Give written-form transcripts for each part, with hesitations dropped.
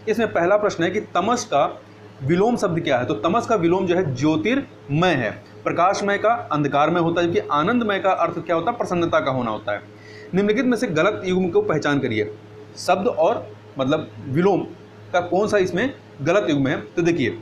इसमें पहला प्रश्न है कि तमस का विलोम शब्द क्या है। तो तमस का विलोम जो है ज्योतिर्मय है। प्रकाशमय का अंधकारमय होता है, जबकि आनंदमय का अर्थ क्या होता है, प्रसन्नता का होना होता है। निम्नलिखित में से गलत युग्म को पहचान करिए। शब्द और मतलब विलोम का कौन सा इसमें गलत युग्म है। तो देखिए,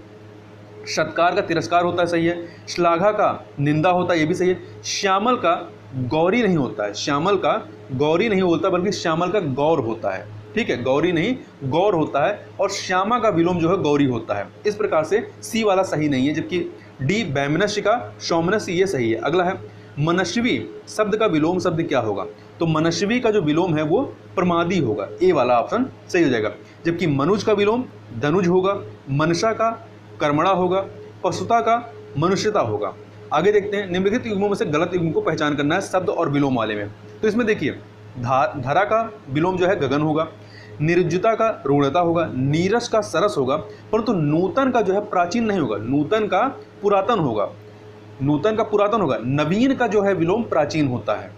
सत्कार का तिरस्कार होता है, सही है। श्लाघा का निंदा होता है, ये भी सही है। श्यामल का गौरी नहीं होता है, श्यामल का गौरी नहीं होता बल्कि श्यामल का गौर होता है। ठीक है, गौरी नहीं गौर होता है, और श्यामा का विलोम जो है गौरी होता है। इस प्रकार से सी वाला सही नहीं है, जबकि डी वैमनस्य का सौमनस्य ये सही है। अगला है मनस्वी शब्द का विलोम शब्द क्या होगा। तो मनस्वी का जो विलोम है वो प्रमादी होगा, ए वाला ऑप्शन सही हो जाएगा। जबकि मनुज का विलोम धनुज होगा, मनसा का कर्मणा होगा, पशुता का मनुष्यता होगा। आगे देखते हैं, निम्नलिखित युग्मों में से गलत युग्म को पहचान करना है शब्द और विलोम वाले में। तो इसमें देखिए, धरा का विलोम जो है गगन होगा, निर्जुता का रूढ़ता होगा, नीरस का सरस होगा, परंतु नूतन का जो है प्राचीन नहीं होगा, नूतन का पुरातन होगा, नूतन का पुरातन होगा। नवीन का जो है विलोम प्राचीन होता है।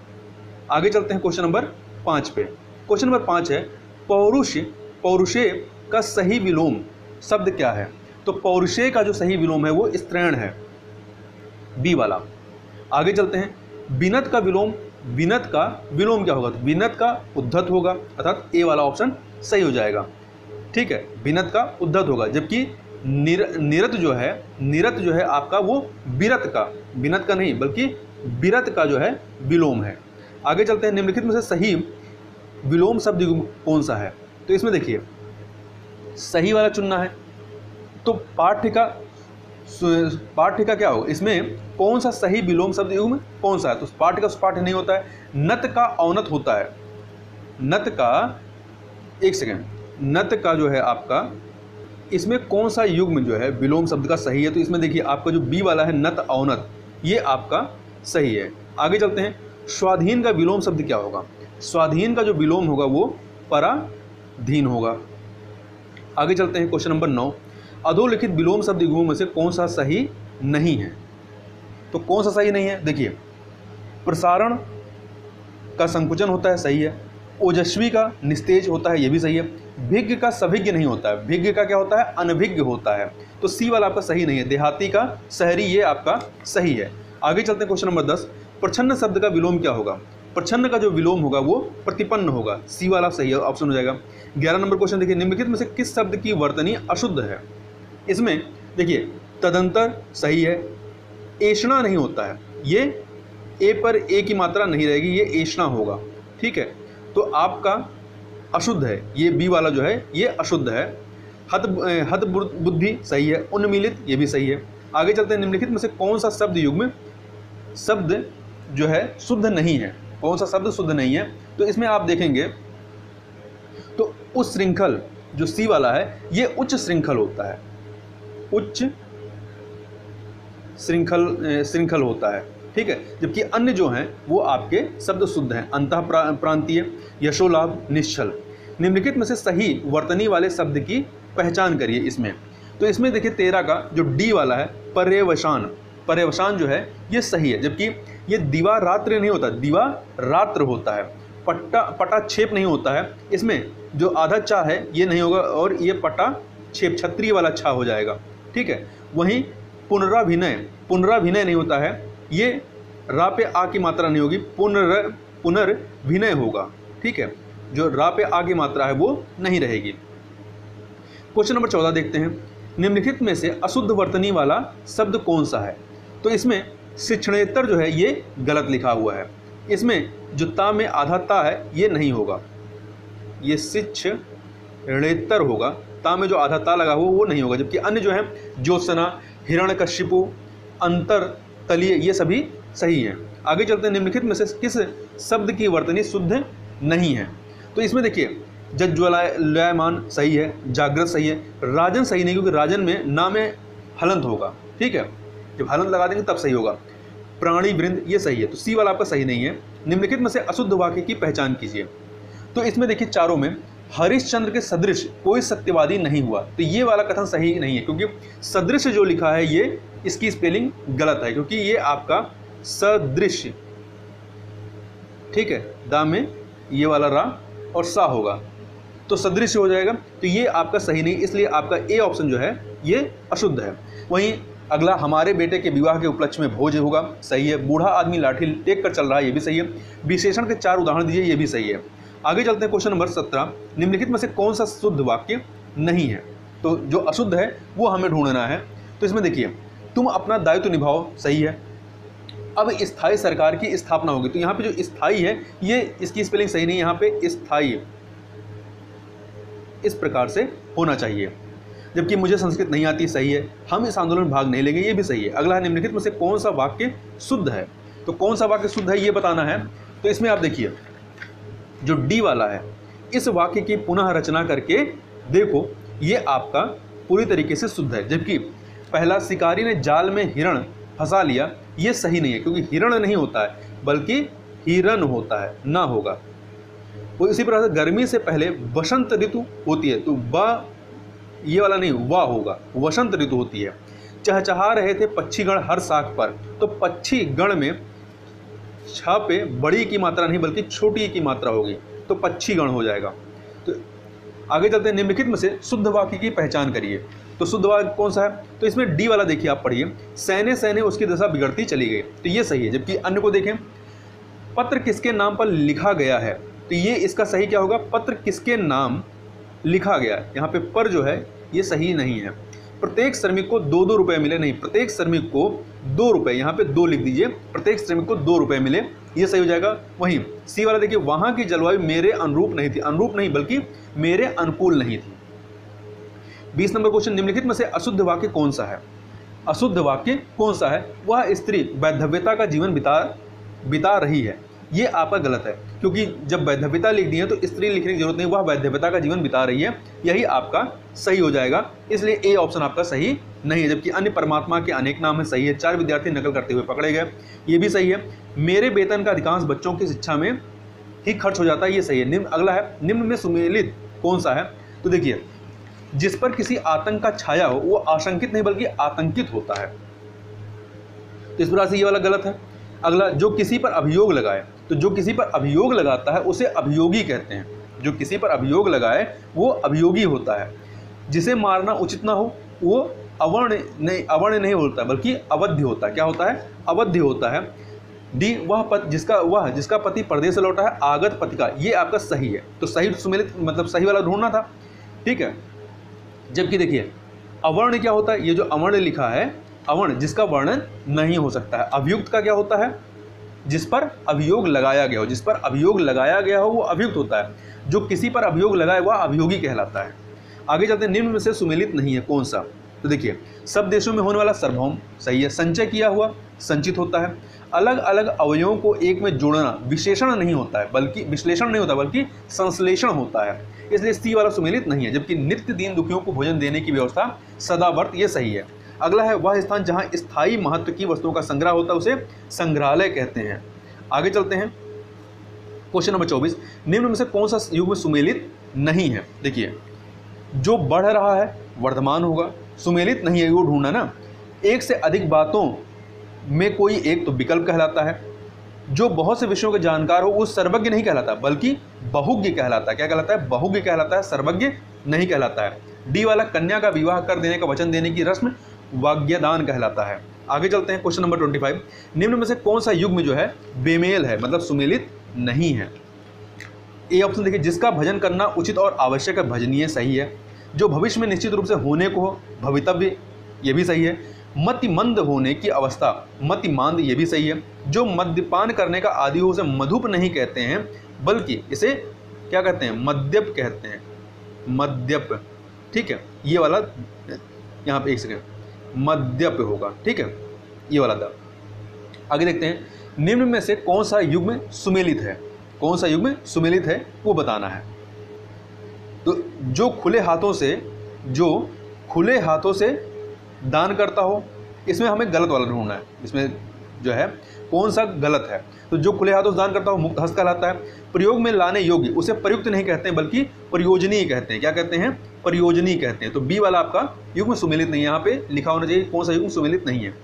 आगे चलते हैं क्वेश्चन नंबर 5 पे। क्वेश्चन नंबर 5 है पौरुष, पौरुषे का सही विलोम शब्द क्या है। तो पौरुषे का जो सही विलोम है वो स्त्रैण है, बी वाला। आगे चलते हैं, विनत का विलोम, विनत का विलोम क्या होगा। तो विनत का उद्धत होगा, अर्थात ए वाला ऑप्शन सही हो जाएगा। ठीक है, विनत का उद्धत होगा, जबकि निरत जो है आपका वो विरत का, विनत का नहीं बल्कि विरत का जो है विलोम है। आगे चलते हैं, निम्नलिखित में से सही विलोम शब्द कौन सा है। तो इसमें देखिए, सही वाला चुनना है। तो पाठ्य का क्या होगा, इसमें कौन सा सही विलोम शब्द युग्म कौन सा है। तो पाठ्य का सुपाठ्य नहीं होता है, नत का औनत होता है। नत का, एक सेकेंड, नत का जो है आपका, इसमें कौन सा युग्म जो है विलोम शब्द का सही है। तो इसमें देखिए, आपका जो बी वाला है नत औनत, ये आपका सही है। आगे चलते हैं, स्वाधीन का विलोम शब्द क्या होगा। स्वाधीन का जो विलोम होगा वो पराधीन होगा। आगे चलते हैं, क्वेश्चन नंबर 9, अधोलिखित विलोम शब्द युग्मों में से कौन सा सही नहीं है। तो कौन सा सही नहीं है, देखिए, प्रसारण का संकुचन होता है, सही है। ओजस्वी का निस्तेज होता है, ये भी सही है। भिज्ञ का सभिज्ञ नहीं होता है, भिज्ञ का क्या होता है, अनभिज्ञ होता है। तो सी वाला आपका सही नहीं है। देहाती का शहरी, ये आपका सही है। आगे चलते हैं, क्वेश्चन नंबर 10, प्रच्छन्न शब्द का विलोम क्या होगा। प्रच्छन्न का जो विलोम होगा वो प्रतिपन्न होगा, सी वाला सही है, ऑप्शन हो जाएगा। 11 नंबर क्वेश्चन देखिए, निम्नलिखित में से किस शब्द की वर्तनी अशुद्ध है। इसमें देखिए, तदंतर सही है, ऐषणा नहीं होता है, ये ए पर ए की मात्रा नहीं रहेगी, ये ऐषणा होगा। ठीक है, तो आपका अशुद्ध है, ये बी वाला जो है ये अशुद्ध है। हत बुद्धि सही है, उन्मीलित ये भी सही है। आगे चलते हैं, निम्नलिखित में से कौन सा शब्द युग्म शब्द जो है शुद्ध नहीं है, कौन सा शब्द शुद्ध नहीं है। तो इसमें आप देखेंगे तो उच्च श्रृंखल जो सी वाला है ये उच्च श्रृंखल होता है, उच्च श्रृंखल होता है। ठीक है, जबकि अन्य जो हैं वो आपके शब्द शुद्ध हैं। अंतः प्रांतीय, यशोलाभ, निश्चल। निम्नलिखित में से सही वर्तनी वाले शब्द की पहचान करिए इसमें। तो इसमें देखिए 13 का जो डी वाला है पर्यवसान, पर्यवसान जो है ये सही है, जबकि ये दिवा रात्र नहीं होता, दिवा रात्र होता है। पटाक्षेप नहीं होता है, इसमें जो आधा चा है ये नहीं होगा, और ये पटाक्षेप क्षत्रिय वाला छा हो जाएगा। ठीक है, वहीं पुनराभिनय नहीं होता है, ये रा पे आ की मात्रा नहीं होगी, पुनर्विनय होगा। ठीक है, जो रा पे आ की मात्रा है वो नहीं रहेगी। क्वेश्चन नंबर 14 देखते हैं, निम्नलिखित में से अशुद्ध वर्तनी वाला शब्द कौन सा है। तो इसमें शिक्षणेतर जो है ये गलत लिखा हुआ है, इसमें जो ता में आधा ता है ये नहीं होगा, ये शिक्षणेतर होगा, ता में जो आधा ता लगा हुआ वो नहीं होगा। जबकि अन्य जो है ज्योत्सना, हिरण्यकशिपु, अंतर तलीय, ये सभी सही हैं। आगे चलते हैं, निम्नलिखित में से किस शब्द की वर्तनी शुद्ध नहीं है। तो इसमें देखिए, जज्ज्वलायमान सही है, जागृत सही है, राजन सही नहीं क्योंकि राजन में ना में हलंत होगा। ठीक है, जब हलंत लगा देंगे तब सही होगा। प्राणी वृंद ये सही है, तो सी वाला आपका सही नहीं है। निम्नलिखित में से अशुद्ध वाक्य की पहचान कीजिए। तो इसमें देखिए चारों में हरिश्चंद्र के सदृश कोई सत्यवादी नहीं हुआ, तो ये वाला कथन सही नहीं है, क्योंकि सदृश जो लिखा है ये इसकी स्पेलिंग गलत है, क्योंकि ये आपका सदृश, ठीक है, दा में ये वाला रा और सा होगा, तो सदृश हो जाएगा, तो ये आपका सही नहीं, इसलिए आपका ए ऑप्शन जो है ये अशुद्ध है। वहीं अगला, हमारे बेटे के विवाह के उपलक्ष्य में भोज होगा, सही है। बूढ़ा आदमी लाठी टेक कर चल रहा है, ये भी सही है। विशेषण के 4 उदाहरण दीजिए, ये भी सही है। आगे चलते हैं क्वेश्चन नंबर 17, निम्नलिखित में से कौन सा शुद्ध वाक्य नहीं है? तो जो अशुद्ध है वो हमें ढूंढना है। तो इसमें देखिए, तुम अपना दायित्व निभाओ, सही है। अब स्थायी सरकार की स्थापना होगी, तो यहाँ पे जो स्थायी है ये इसकी स्पेलिंग सही नहीं है, यहाँ पे स्थायी इस प्रकार से होना चाहिए, जबकि मुझे संस्कृत नहीं आती, सही है। हम इस आंदोलन में भाग नहीं लेंगे, ये भी सही है। अगला है, निम्नलिखित में से कौन सा वाक्य शुद्ध है? तो कौन सा वाक्य शुद्ध है ये बताना है। तो इसमें आप देखिए, जो डी वाला है, इस वाक्य की पुनः रचना करके देखो, ये आपका पूरी तरीके से शुद्ध है। जबकि पहला, शिकारी ने जाल में हिरण फंसा लिया, ये सही नहीं है, क्योंकि हिरण नहीं होता है बल्कि हिरन होता है, ना होगा। वो इसी प्रकार से गर्मी से पहले वसंत ऋतु होती है, तो ब ये वाला नहीं, वाह होगा, वसंत ऋतु होती है। चहचहा रहे थे पक्षीगण हर शाख पर, तो पक्षी गण में छ पे बड़ी की मात्रा नहीं बल्कि छोटी की मात्रा होगी, तो पक्षी गण हो जाएगा। तो आगे चलते हैं, निम्नलिखित में से शुद्ध वाक्य की पहचान करिए। तो शुद्ध वाक्य कौन सा है? तो इसमें डी वाला देखिए, आप पढ़िए, सैने सैने उसकी दशा बिगड़ती चली गई, तो ये सही है। जबकि अन्य को देखें, पत्र किसके नाम पर लिखा गया है, तो ये इसका सही क्या होगा? पत्र किसके नाम लिखा गया, यहाँ पे पर जो है ये सही नहीं है। प्रत्येक श्रमिक को 2-2 रुपए मिले, नहीं, प्रत्येक श्रमिक को 2 रुपए, यहाँ पे 2 लिख दीजिए, प्रत्येक श्रमिक को 2 रुपए मिले, ये सही हो जाएगा। वहीं सी वाला देखिए, वहां की जलवायु मेरे अनुरूप नहीं थी, अनुरूप नहीं बल्कि मेरे अनुकूल नहीं थी। 20 नंबर क्वेश्चन, निम्नलिखित में से अशुद्ध वाक्य कौन सा है? अशुद्ध वाक्य कौन सा है? वह स्त्री वैधव्यता का जीवन बिता रही है, ये आपका गलत है, क्योंकि जब वैधव्यता लिख दी है तो स्त्री लिखने की जरूरत नहीं, वह वैधव्यता का जीवन बिता रही है, यही आपका सही हो जाएगा। इसलिए ए ऑप्शन आपका सही नहीं है। जबकि अन्य परमात्मा के अनेक नाम है, सही है। 4 विद्यार्थी नकल करते हुए पकड़े गए, ये भी सही है। मेरे वेतन का अधिकांश बच्चों की शिक्षा में ही खर्च हो जाता है, ये सही है। अगला है, निम्न में सुमेलित कौन सा है? तो देखिए, जिस पर किसी आतंक का छाया हो वो आशंकित नहीं बल्कि आतंकित होता है, तो इस प्रकार से ये वाला गलत है। अगला, जो किसी पर अभियोग लगाए, तो जो किसी पर अभियोग लगाता है उसे अभियोगी कहते हैं, जो किसी पर अभियोग लगाए वो अभियोगी होता है। जिसे मारना उचित ना हो वो अवर्ण नहीं होता बल्कि अवध्य होता है। क्या होता है? अवध्य होता है। डी, जिसका पति परदेश से लौटा है, आगत पति का, ये आपका सही है। तो सही सुमेलित मतलब सही वाला ढूंढना था, ठीक है। जबकि देखिए, अवर्ण क्या होता है? ये जो अवर्ण लिखा है, अवर्ण जिसका वर्णन नहीं हो सकता है। अभियुक्त का क्या होता है? जिस पर अभियोग लगाया गया हो, जिस पर अभियोग लगाया गया हो वो अभियुक्त होता है। जो किसी पर अभियोग लगाए वह अभियोगी कहलाता है। आगे चलते हैं, निम्न में से सुमेलित नहीं है कौन सा? तो देखिए, सब देशों में होने वाला सार्वभौम, सही है। संचय किया हुआ संचित होता है। अलग अलग अवयवों को एक में जोड़ना विशेषण नहीं होता है बल्कि विश्लेषण नहीं होता बल्कि संश्लेषण होता है, इसलिए सी वाला सुमेलित नहीं है। जबकि नित्य दीन दुखियों को भोजन देने की व्यवस्था सदावर्त, ये सही है। अगला है, वह स्थान जहां स्थायी महत्व की वस्तुओं का संग्रह होता है उसे संग्रहालय कहते हैं। आगे चलते हैं, क्वेश्चन नंबर 24, निम्न में से कौन सा युग में सुमेलित नहीं है? देखिए, जो बढ़ रहा है वर्धमान होगा, सुमेलित नहीं है वो ढूंढना ना। एक से अधिक बातों में कोई एक तो विकल्प कहलाता है। जो बहुत से विषयों के जानकार हो वो सर्वज्ञ नहीं कहलाता बल्कि बहुज्ञ कहलाता है। क्या कहलाता है? बहुज्ञ कहलाता है, सर्वज्ञ नहीं कहलाता है। डी वाला, कन्या का विवाह कर देने का वचन देने की रस्म वाग्यदान कहलाता है। आगे चलते हैं, क्वेश्चन नंबर 25, निम्न में से कौन सा युग में जो है बेमेल है मतलब सुमेलित नहीं है? ए ऑप्शन देखिए, जिसका भजन करना उचित और आवश्यक है, भजनीय, सही है। जो भविष्य में निश्चित रूप से होने को हो, भवितव्य, ये भी सही है। मतिमंद होने की अवस्था, मतिमांद, ये भी सही है। जो मद्यपान करने का आदि हो उसे मधुप नहीं कहते हैं बल्कि इसे क्या कहते हैं? मद्यप कहते हैं, मद्यप, ठीक है। ये वाला यहाँ पे एक सेकेंड, मद्यप होगा, ठीक है, ये वाला था। आगे देखते हैं, निम्न में से कौन सा युग में सुमेलित है? कौन सा युग में सुमेलित है वो बताना है। तो जो खुले हाथों से दान करता हो, इसमें हमें गलत वाला ढूंढना है। इसमें जो है कौन सा गलत है? तो जो खुले हाथों से दान करता हो मुक्त हस्त कहलाता है। प्रयोग में लाने योग्य, उसे प्रयुक्त नहीं कहते हैं बल्कि प्रयोजनीय कहते हैं। क्या कहते हैं? प्रयोजनीय कहते हैं। तो बी वाला आपका युग में सुमेलित नहीं है, यहाँ पे लिखा होना चाहिए कौन सा युग में सुमेलित नहीं है।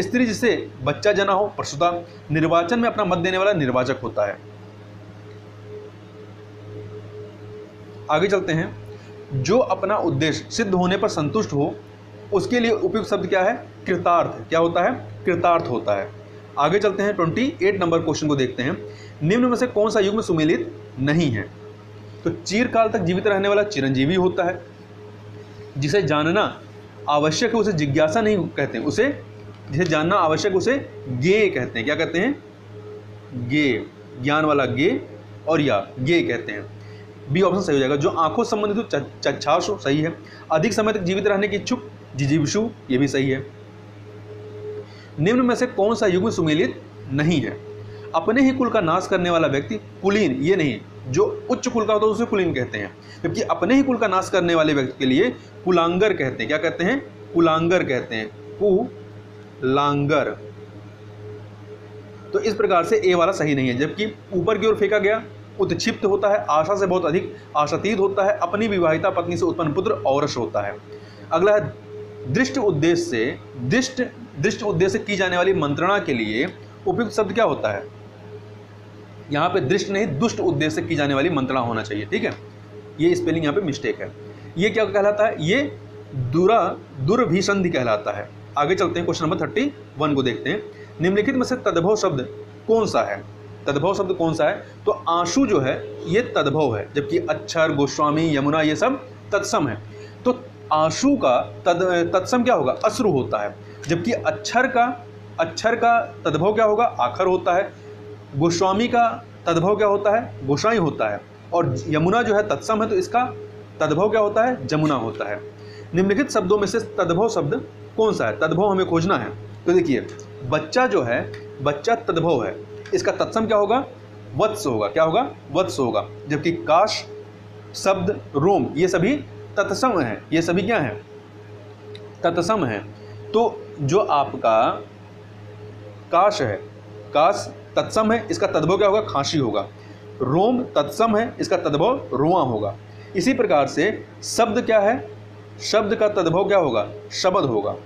स्त्री जिसे बच्चा जना हो, प्रसूता। निर्वाचन में अपना मत देने वाला निर्वाचक होता है। आगे चलते हैं, जो अपना उद्देश्य सिद्ध होने पर संतुष्ट हो उसके लिए उपयुक्त शब्द क्या है? कृतार्थ। क्या होता है? कृतार्थ होता है। आगे चलते हैं, 28 नंबर क्वेश्चन को देखते हैं। निम्न में से कौन सा युग्म सुमेलित नहीं है? तो चिरकाल तक जीवित रहने वाला चिरंजीवी होता है। जिसे जानना आवश्यक है उसे जिज्ञासा नहीं कहते हैं, उसे जिसे जानना आवश्यक उसे ज्ञेय कहते हैं। क्या कहते हैं? ज्ञेय, ज्ञान वाला ज्ञेय और या ज्ञेय कहते हैं। बी ऑप्शन सही हो जाएगा। जो आंखों से संबंधित हो चक्षासु, सही है। अधिक समय तक जीवित रहने की इच्छुक जिजीविषु, ये भी सही है। निम्न में से कौन सा युग्म सुमेलित नहीं है? अपने ही कुल का नाश करने वाला व्यक्ति कुलीन, ये नहीं, जो उच्च कुल का होता है उसे कुलीन कहते हैं, जबकि अपने ही कुल का नाश करने वाले व्यक्ति के लिए कुलांगर कहते हैं। क्या कहते हैं? कुलांगर कहते हैं, कुलांगर। तो इस प्रकार से ए वाला सही नहीं है। जबकि ऊपर की ओर फेंका गया उत्क्षिप्त होता है, आशा से बहुत अधिक आशातीत होता है, अपनी विवाहिता पत्नी से उत्पन्न पुत्र औरस होता है। अगला है, दृष्ट उद्देश्य से की जाने वाली मंत्रणा के लिए उपयुक्त शब्द क्या होता है? यहाँ पे दृष्ट नहीं, दुष्ट उद्देश्य से की जाने वाली मंत्रणा होना चाहिए, ठीक है। ये स्पेलिंग यहाँ पे मिस्टेक है। ये क्या कहलाता है? ये दुर्भिसंधि कहलाता है। आगे चलते हैं, क्वेश्चन नंबर 31 को देखते हैं। निम्नलिखित में से तद्भव शब्द कौन सा है? तद्भव शब्द कौन सा है? तो आंसू जो है ये तद्भव है, जबकि अक्षर, गोस्वामी, यमुना ये सब तत्सम है। तो आंसू का तत्सम क्या होगा? अश्रु होता है। जबकि अक्षर का तद्भव क्या होगा? आखर होता है। गोस्वामी का तद्भव क्या होता है? गोसाई होता है। और यमुना जो है तत्सम है, तो इसका तद्भव क्या होता है? जमुना होता है। निम्नलिखित शब्दों में से तद्भव शब्द कौन सा है? तद्भव हमें खोजना है। तो देखिए, बच्चा जो है, बच्चा तद्भव है, इसका तत्सम क्या होगा? वत्स होगा। क्या होगा? वत्स होगा। जबकि काश, शब्द, रोम, ये सभी तत्सम है। ये सभी क्या है? तत्सम है। तो जो आपका काश है, काश तत्सम है, इसका तद्भव क्या होगा? खांसी होगा। रोम तत्सम है, इसका तद्भव रोआ होगा। इसी प्रकार से शब्द क्या है? शब्द का तद्भव क्या होगा? शब्द होगा।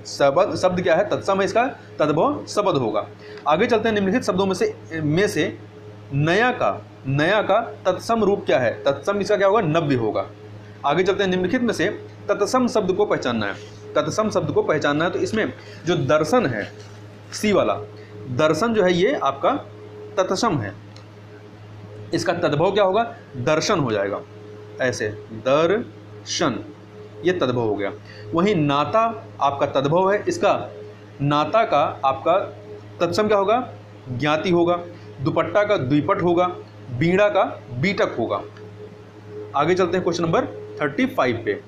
शब्द क्या है? तत्सम है, इसका तद्भव शब्द होगा। आगे चलते हैं, निम्नलिखित शब्दों में से नया का तत्सम रूप क्या है? तत्सम इसका क्या होगा? नव्य होगा। आगे चलते हैं, निम्नलिखित में से तत्सम शब्द को पहचानना है। तत्सम शब्द को पहचानना है, तो इसमें जो दर्शन है, सी वाला दर्शन जो है ये आपका तत्सम है। इसका तद्भव क्या होगा? दर्शन हो जाएगा। ऐसे दर्शन, ये तद्भव हो गया। वहीं नाता आपका तद्भव है, इसका नाता का आपका तत्सम क्या होगा? ज्ञाति होगा। दुपट्टा का द्विपट होगा। बीड़ा का बीटक होगा। आगे चलते हैं क्वेश्चन नंबर 35 पे।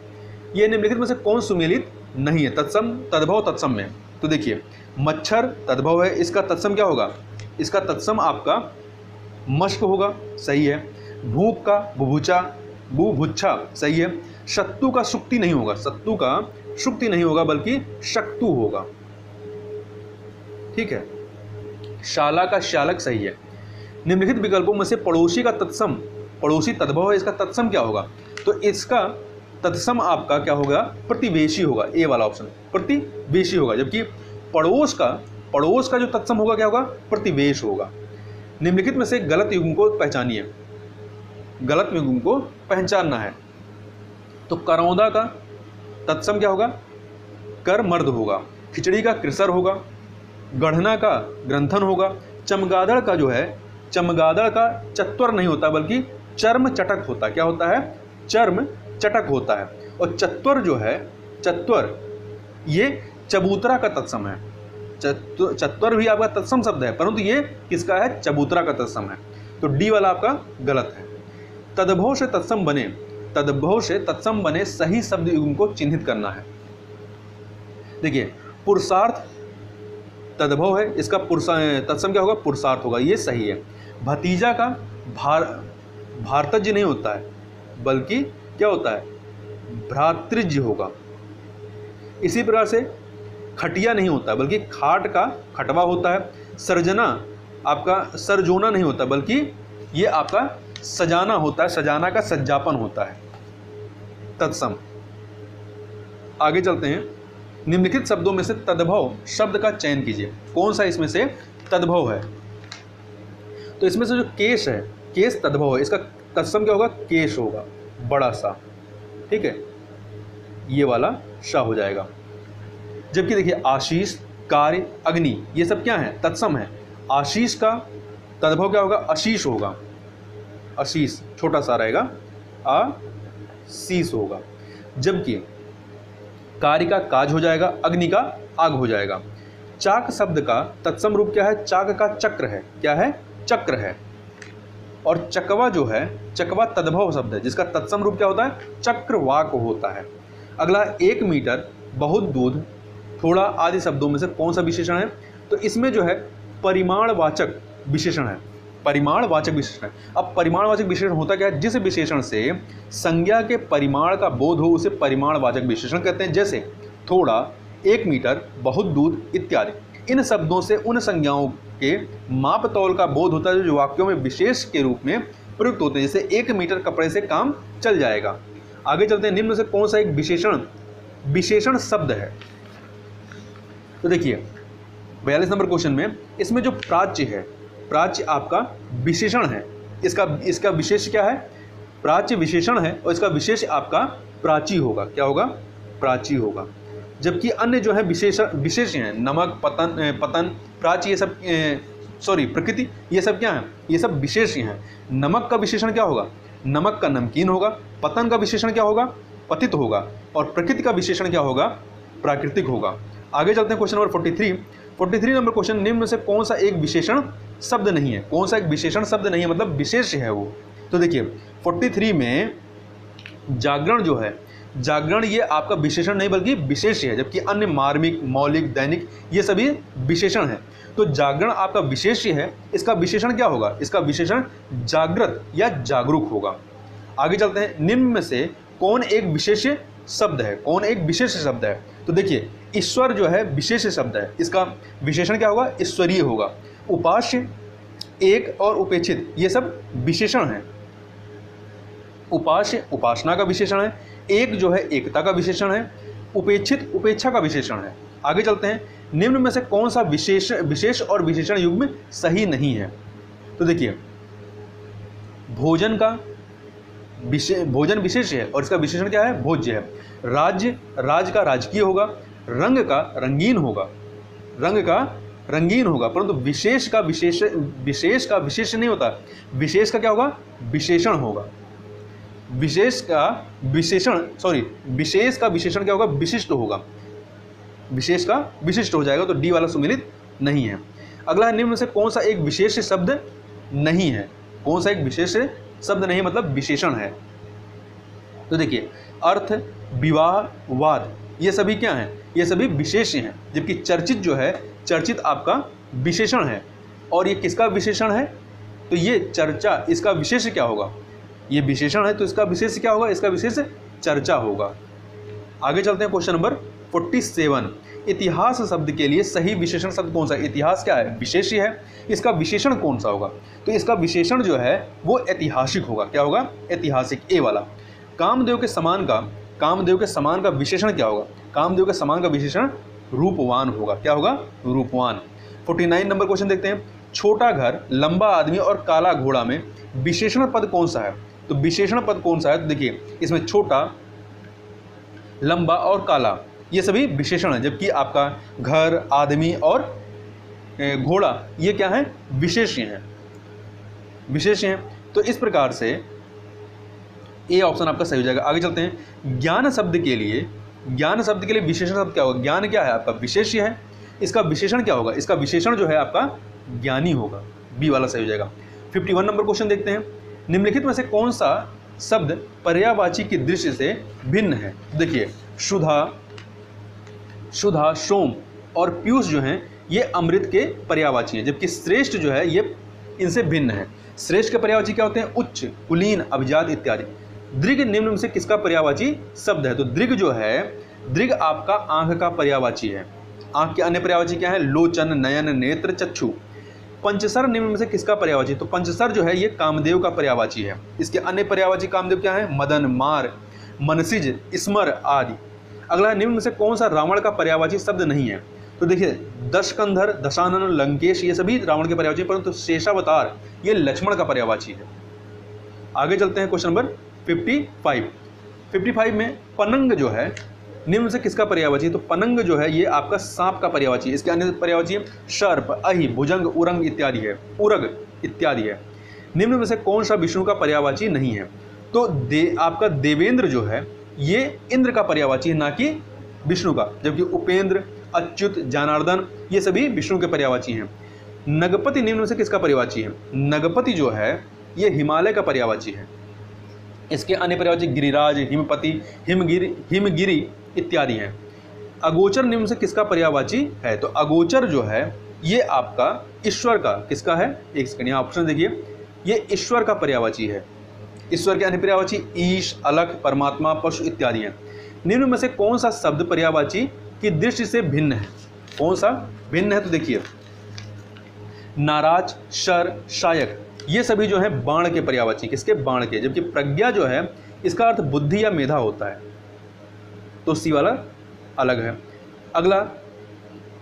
ये निम्नलिखित में से कौन सुमेलित नहीं है? तत्सम, तद्भव, तत्सम में। तो देखिए, मच्छर तद्भव है, इसका तत्सम क्या होगा? इसका तत्सम आपका मश्क होगा, सही है। भूख का बुभुच्छा, सही है। शत्रु का शुक्ति नहीं होगा, शत्रु का शुक्ति नहीं होगा, बल्कि शक्तु होगा, ठीक है। शाला का शालक, सही है। निम्नलिखित विकल्पों में से पड़ोसी का तत्सम, पड़ोसी तद्भव है, इसका तत्सम क्या होगा? तो इसका तत्सम आपका क्या होगा? प्रतिवेशी होगा। ए वाला ऑप्शन प्रतिवेशी होगा। जबकि पड़ोस का जो तत्सम होगा क्या होगा? प्रतिवेश होगा। निम्नलिखित में से गलत युग्म को पहचानिए। गलत युग्म को पहचानना है। तो करौंदा का तत्सम क्या होगा? कर मर्द होगा। खिचड़ी का कृसर होगा। गढ़ना का ग्रंथन होगा। चमगादड़ का जो है, चमगादड़ का चत्वर नहीं होता, बल्कि चर्म चटक होता है। क्या होता है? चर्म चटक होता है। और चत्वर जो है, चत्वर ये चबूतरा का तत्सम है। चत्वर भी आपका तत्सम शब्द है, परंतु ये किसका है? चबूतरा का तत्सम है। तो डी वाला आपका गलत है। तद्भव से तत्सम बने सही शब्द युग्म को चिन्हित करना है। देखिए, पुरुषार्थ तद्भव है, इसका तत्सम क्या होगा? पुरुषार्थ होगा, ये सही है। भतीजा का भारतज्य नहीं होता है, बल्कि क्या होता है? भ्रातृज्य होगा। इसी प्रकार से खटिया नहीं होता, बल्कि खाट का खटवा होता है। सर्जना आपका सरजोना नहीं होता, बल्कि ये आपका सजाना होता है। सजाना का सज्जापन होता है, तत्सम। आगे चलते हैं, निम्नलिखित शब्दों में से तद्भव शब्द का चयन कीजिए। कौन सा इसमें से तद्भव है? तो इसमें से जो केश है, केश तद्भव है, इसका तत्सम क्या होगा, केश होगा, बड़ा सा, ठीक है, ये वाला श हो जाएगा। जबकि देखिए आशीष, कार्य, अग्नि, ये सब क्या है, तत्सम है। आशीष का तद्भव क्या होगा, आशीष होगा, आशीष छोटा सा रहेगा, आशीष होगा। जबकि कार्य का काज हो जाएगा, अग्नि का आग हो जाएगा। चाक शब्द का तत्सम रूप क्या है, चाक का चक्र है, क्या है, चक्र है। और चकवा जो है, चकवा तद्भव शब्द है जिसका तत्सम रूप क्या होता है, चक्रवाक होता है। अगला 1 मीटर, बहुत दूध, थोड़ा आदि शब्दों में से कौन सा विशेषण है, तो इसमें जो है परिमाणवाचक विशेषण है, परिमाणवाचक विशेषण है। अब परिमाणवाचक विशेषण होता क्या है, जिस विशेषण से संज्ञा के परिमाण का बोध हो उसे परिमाणवाचक विशेषण कहते हैं। जैसे थोड़ा, 1 मीटर, बहुत दूध इत्यादि। इन शब्दों से उन संज्ञाओं के माप तौल का बोध होता है जो वाक्यों में विशेष के रूप में प्रयुक्त होते हैं। जैसे 1 मीटर कपड़े से काम चल जाएगा। आगे चलते हैं, निम्न से कौन सा एक विशेषण शब्द है, तो देखिए 42 नंबर क्वेश्चन में इसमें जो प्राच्य है, प्राच्य आपका विशेषण है, इसका विशेष क्या है, प्राच्य विशेषण है और इसका विशेष आपका प्राची होगा, क्या होगा, प्राची होगा। जबकि अन्य जो है विशेष हैं, नमक, पतन, प्राची, ये सब प्रकृति, ये सब क्या है, ये सब विशेष हैं। नमक का विशेषण क्या होगा, नमक का नमकीन होगा। पतन का विशेषण क्या होगा, पतित होगा। और प्रकृति का विशेषण क्या होगा, प्राकृतिक होगा। आगे चलते हैं क्वेश्चन नंबर 43 नंबर क्वेश्चन, निम्न से कौन सा एक विशेषण शब्द नहीं है, कौन सा एक विशेषण शब्द नहीं है, मतलब विशेष है वो। तो देखिए 43 में जागरण जो है, जागरण ये आपका विशेषण नहीं बल्कि विशेष है, जबकि अन्य मार्मिक, मौलिक, दैनिक ये सभी विशेषण है। तो जागरण आपका विशेष है, इसका विशेषण क्या होगा, इसका विशेषण जागृत या जागरूक होगा। आगे चलते हैं, निम्न में से कौन एक विशेष शब्द है, कौन एक विशेष शब्द है, तो देखिए ईश्वर जो है विशेष शब्द है, इसका विशेषण क्या होगा, ईश्वरीय होगा। उपास्य, एक और उपेक्षित ये सब विशेषण हैं। उपास्य उपासना का विशेषण है, एक जो है एकता का विशेषण है, उपेक्षित उपेक्षा का विशेषण है। आगे चलते हैं, निम्न में से कौन सा विशेष और विशेषण युग्म सही नहीं है, तो देखिए भोजन विशेष है और इसका विशेषण क्या है, भोज्य है। राज्य का राजकीय होगा। रंग का रंगीन होगा, परंतु विशेष का विशेष नहीं होता, विशेष का क्या होगा, विशेषण होगा। विशेष का विशेषण क्या होगा, विशिष्ट होगा। विशेष का विशिष्ट हो जाएगा, तो डी वाला सुमेलित नहीं है। अगला है, निम्न में से कौन सा एक विशेष शब्द नहीं है, कौन सा एक विशेष शब्द नहीं मतलब विशेषण है, तो देखिए अर्थ, विवाह, वाद ये सभी क्या हैं, ये सभी विशेष हैं। जबकि चर्चित जो है, चर्चित आपका विशेषण है। और ये किसका विशेषण है, तो ये चर्चा, इसका विशेष क्या होगा, ये विशेषण है तो इसका विशेष क्या होगा, इसका विशेष चर्चा होगा। आगे चलते हैं क्वेश्चन नंबर 47, इतिहास शब्द के लिए सही विशेषण शब्द कौन सा है। इतिहास क्या है, विशेष है, इसका विशेषण कौन सा होगा, तो इसका विशेषण जो है वो ऐतिहासिक होगा, क्या होगा, ऐतिहासिक, ए वाला। कामदेव के समान का विशेषण क्या होगा, कामदेव के समान का विशेषण रूपवान होगा, क्या होगा, रूपवान। 49 नंबर क्वेश्चन देखते हैं, छोटा घर, लंबा आदमी और काला घोड़ा में विशेषण पद कौन सा है, तो विशेषण पद कौन सा है, तो देखिए इसमें छोटा, लंबा और काला ये सभी विशेषण है। जबकि आपका घर, आदमी और घोड़ा ये क्या है, विशेष हैं। तो इस प्रकार से ए ऑप्शन आपका सही हो जाएगा। आगे चलते हैं, ज्ञान शब्द के लिए विशेषण शब्द क्या होगा, ज्ञान क्या है आपका, विशेष्य है, इसका विशेषण क्या होगा, इसका विशेषण जो है आपका ज्ञानी होगा, बी वाला सही हो जाएगा। 51 नंबर क्वेश्चन देखते हैं, निम्नलिखित में से कौन सा शब्द पर्यायवाची की दृष्टि से भिन्न है। देखिए सुधा, सोम और पीयूष जो हैं ये अमृत के पर्यायवाची हैं, जबकि श्रेष्ठ जो है ये इनसे भिन्न है। श्रेष्ठ के पर्यायवाची क्या होते हैं, उच्च, कुलीन, अभिजात इत्यादि। दृग निम्न में से किसका पर्यायवाची शब्द है, तो दृग जो है, दृग आपका आंख का पर्यायवाची है। आंख के अन्य पर्यायवाची क्या है, लोचन, नयन, नेत्र, चक्षु। पंचसर निम्न में से किसका पर्यायवाची, तो पंचसर जो है ये कामदेव का पर्यायवाची है। इसके अन्य पर्यायवाची कामदेव क्या है, मदन, मार, मनसिज, स्मर आदि। अगला, निम्न में से कौन सा रावण का पर्यायवाची शब्द नहीं है, तो देखिए दशकंधर, दशानन, लंकेश ये सभी रावण के पर्यायवाची, परंतु शेषावतार ये लक्ष्मण का पर्यायवाची है। आगे चलते हैं क्वेश्चन नंबर 55। 55 में पनंग जो है निम्न से किसका पर्यायवाची है? तो पनंग जो है ये आपका सांप का पर्यायवाची है। इसके अन्य पर्यायवाची है सर्प, अहि, भुजंग, उरंग इत्यादि है, उरग इत्यादि है। निम्न में से कौन सा विष्णु का पर्यायवाची नहीं है? तो आपका देवेंद्र जो है ये इंद्र का पर्यायवाची है, ना कि विष्णु का, जबकि उपेंद्र, अच्युत, जनार्दन ये सभी विष्णु के पर्यायवाची हैं। नगपति निम्न में से किसका पर्यायवाची है? नगपति जो है ये हिमालय का पर्यायवाची है। इसके अन्य पर्यायवाची गिरिराज, हिमपति, हिमगिरी इत्यादि हैं। अगोचर निम्न से किसका पर्यायवाची है? तो अगोचर जो है ये आपका ईश्वर का, किसका है? एक सेकंड, यहाँ ऑप्शन देखिए, ये ईश्वर का पर्यायवाची है। ईश्वर के अन्य पर्यायवाची ईश, अलख, परमात्मा, पशु इत्यादि हैं। निम्न में से कौन सा शब्द पर्यायवाची की दृष्टि से भिन्न है? कौन सा भिन्न है? तो देखिए नाराज, शर, शायक ये सभी जो है बाण के पर्यायवाची, किसके? बाण के। जबकि प्रज्ञा जो है इसका अर्थ बुद्धि या मेधा होता है, तो सी वाला अलग है। अगला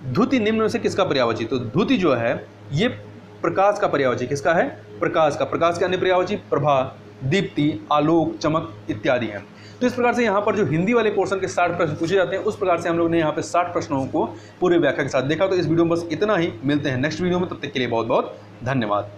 धुति निम्न में से किसका पर्यायवाची? तो धुति जो है ये प्रकाश का पर्यायवाची, किसका है? प्रकाश का। प्रकाश के अन्य पर्यायवाची प्रभा, दीप्ति, आलोक, चमक इत्यादि हैं। तो इस प्रकार से यहाँ पर जो हिंदी वाले पोर्शन के 60 प्रश्न पूछे जाते हैं, उस प्रकार से हम लोग ने यहाँ पे 60 प्रश्नों को पूरे व्याख्या के साथ देखा। तो इस वीडियो में बस इतना ही, मिलते हैं नेक्स्ट वीडियो में, तब तक के लिए बहुत बहुत धन्यवाद।